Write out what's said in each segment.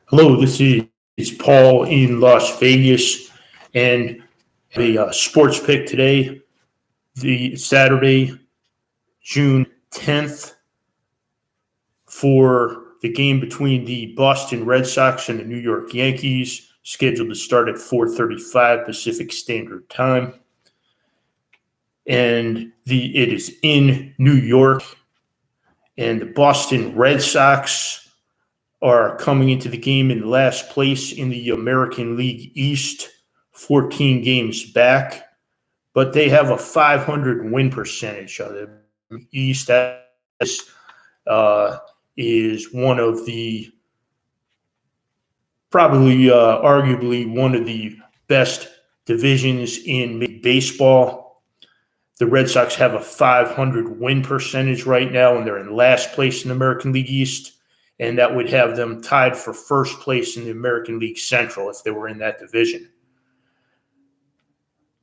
Hello, this is Paul in Las Vegas, and a sports pick today, the Saturday, June 10th, for the game between the Boston Red Sox and the New York Yankees, scheduled to start at 4:35 Pacific Standard Time. And it is in New York, and the Boston Red Sox are coming into the game in last place in the American League East, 14 games back, but they have a 500 win percentage. The East is one of the arguably one of the best divisions in baseball. The Red Sox have a 500 win percentage right now, and they're in last place in the American League East. And that would have them tied for first place in the American League Central if they were in that division.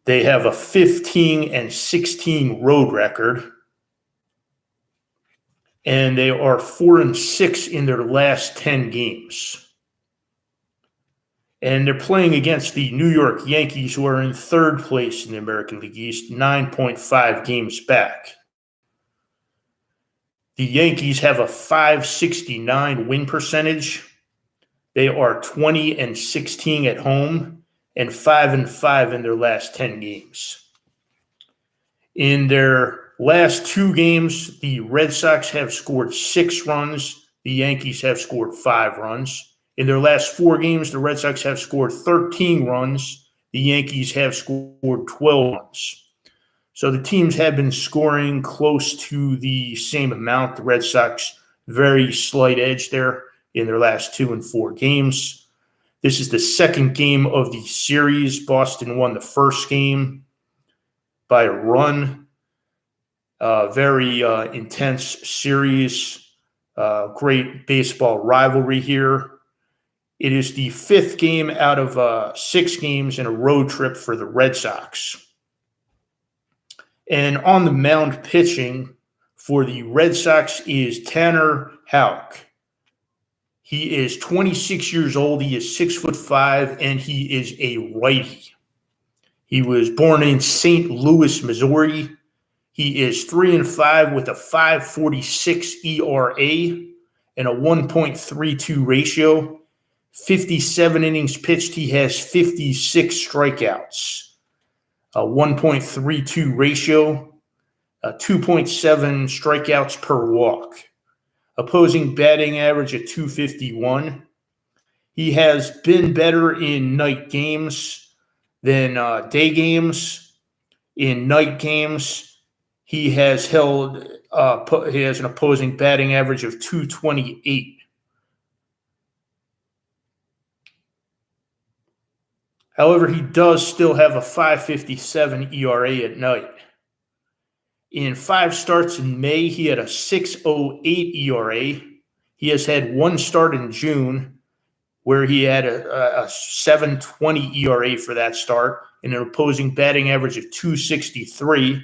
They have a 15-16 road record, and they are 4-6 in their last 10 games. And they're playing against the New York Yankees, who are in third place in the American League East, 9.5 games back. The Yankees have a .569 win percentage. They are 20-16 at home and 5-5 in their last 10 games. In their last two games, the Red Sox have scored 6 runs. The Yankees have scored 5 runs. In their last 4 games, the Red Sox have scored 13 runs. The Yankees have scored 12 runs. So the teams have been scoring close to the same amount. The Red Sox, very slight edge there in their last 2 and 4 games. This is the second game of the series. Boston won the first game by a run. Very intense series. Great baseball rivalry here. It is the 5th game out of 6 games in a road trip for the Red Sox. And on the mound pitching for the Red Sox is Tanner Houck. He is 26 years old. He is 6'5", and he is a righty. He was born in St. Louis, Missouri. He is 3-5 with a 5.46 ERA and a 1.32 ratio. 57 innings pitched. He has 56 strikeouts. A 1.32 ratio, 2.7 strikeouts per walk. Opposing batting average at .251. He has been better in night games than day games. In night games, he has an opposing batting average of .228. However, he does still have a 5.57 ERA at night. In 5 starts in May, he had a 6.08 ERA. He has had 1 start in June where he had a 7.20 ERA for that start and an opposing batting average of .263.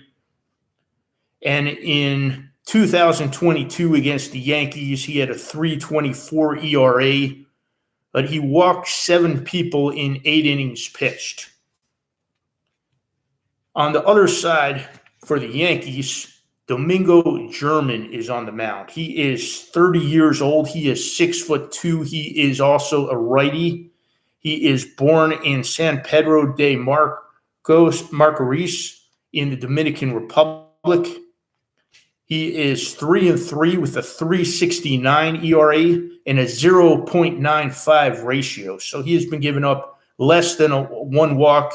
And in 2022 against the Yankees, he had a 3.24 ERA, but he walked 7 people in 8 innings pitched. On the other side, for the Yankees, Domingo German is on the mound. He is 30 years old. He is 6'2". He is also a righty. He is born in San Pedro de Macorís in the Dominican Republic. He is 3-3 with a 3.69 ERA and a 0.95 ratio. So he has been giving up less than 1 walk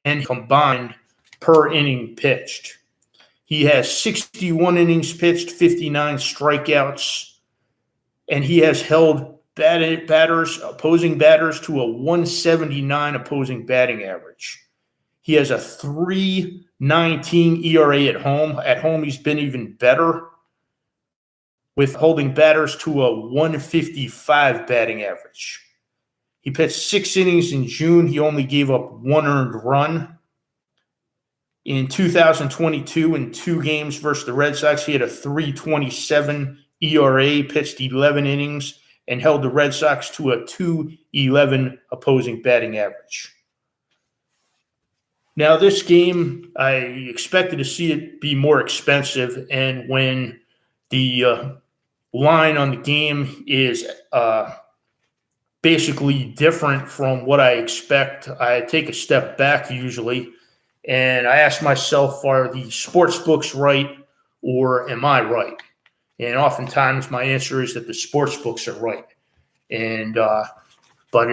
and combined per inning pitched. He has 61 innings pitched, 59 strikeouts, and he has held opposing batters to a 179 opposing batting average. He has a 3.19 ERA at home. At home, he's been even better, with holding batters to a 155 batting average. He pitched 6 innings in June. He only gave up 1 earned run. In 2022, in 2 games versus the Red Sox, he had a 3.27 ERA, pitched 11 innings, and held the Red Sox to a 2.11 opposing batting average. Now, this game, I expected to see it be more expensive, and when the line on the game is basically different from what I expect, I take a step back usually, and I ask myself, are the sports books right or am I right? And oftentimes my answer is that the sports books are right. And but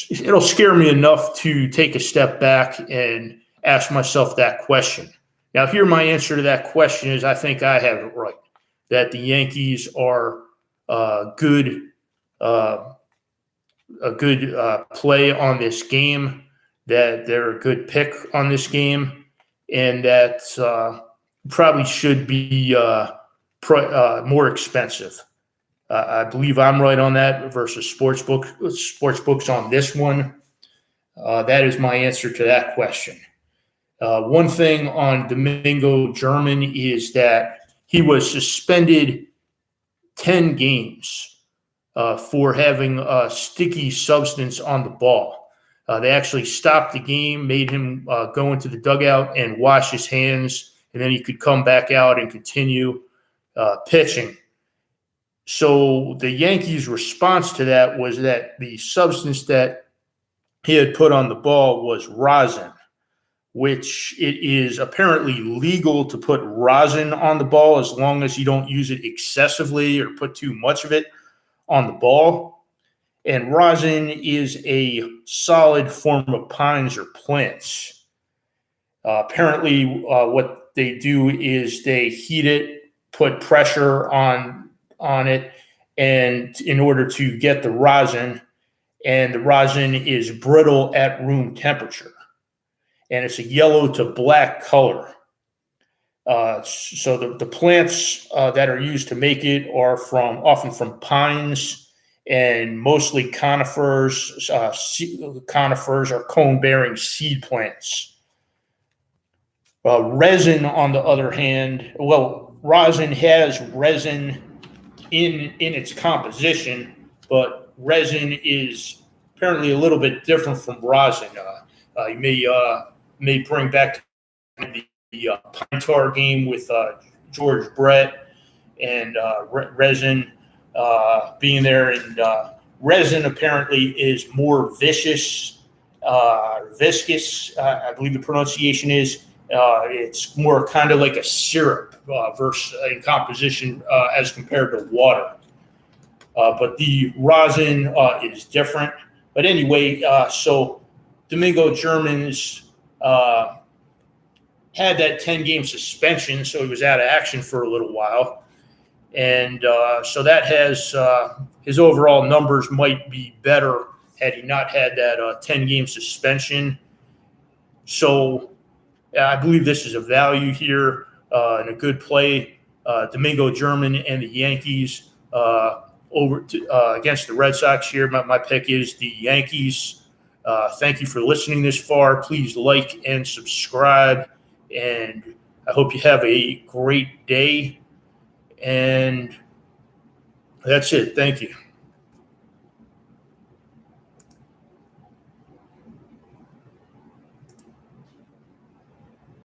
it'll scare me enough to take a step back and ask myself that question. Now, here my answer to that question is I think I have it right, that the Yankees are good. A good play on this game, that they're a good pick on this game, and that probably should be more expensive. I believe I'm right on that versus sports books on this one. That is my answer to that question. One thing on Domingo German is that he was suspended 10 games for having a sticky substance on the ball. They actually stopped the game, made him go into the dugout and wash his hands, and then he could come back out and continue pitching. So the Yankees' response to that was that the substance that he had put on the ball was rosin, which it is apparently legal to put rosin on the ball as long as you don't use it excessively or put too much of it on the ball. And rosin is a solid form of pines or plants. Apparently, what they do is they heat it, put pressure on it, and in order to get the rosin, and the rosin is brittle at room temperature, and it's a yellow to black color. So the plants that are used to make it are often from pines and mostly conifers. Conifers are cone-bearing seed plants. Resin, on the other hand, rosin has resin in its composition, but resin is apparently a little bit different from rosin. You may bring back the pine tar game with George Brett and resin being there, and resin apparently is more viscous, I believe the pronunciation is. It's more kind of like a syrup versus in composition as compared to water. But the rosin is different. But anyway, so Domingo German's had that 10-game suspension, so he was out of action for a little while. And so that has his overall numbers might be better had he not had that 10-game suspension. So I believe this is a value here and a good play. Domingo German and the Yankees against the Red Sox here. My pick is the Yankees. Thank you for listening this far. Please like and subscribe. And I hope you have a great day. And that's it. Thank you.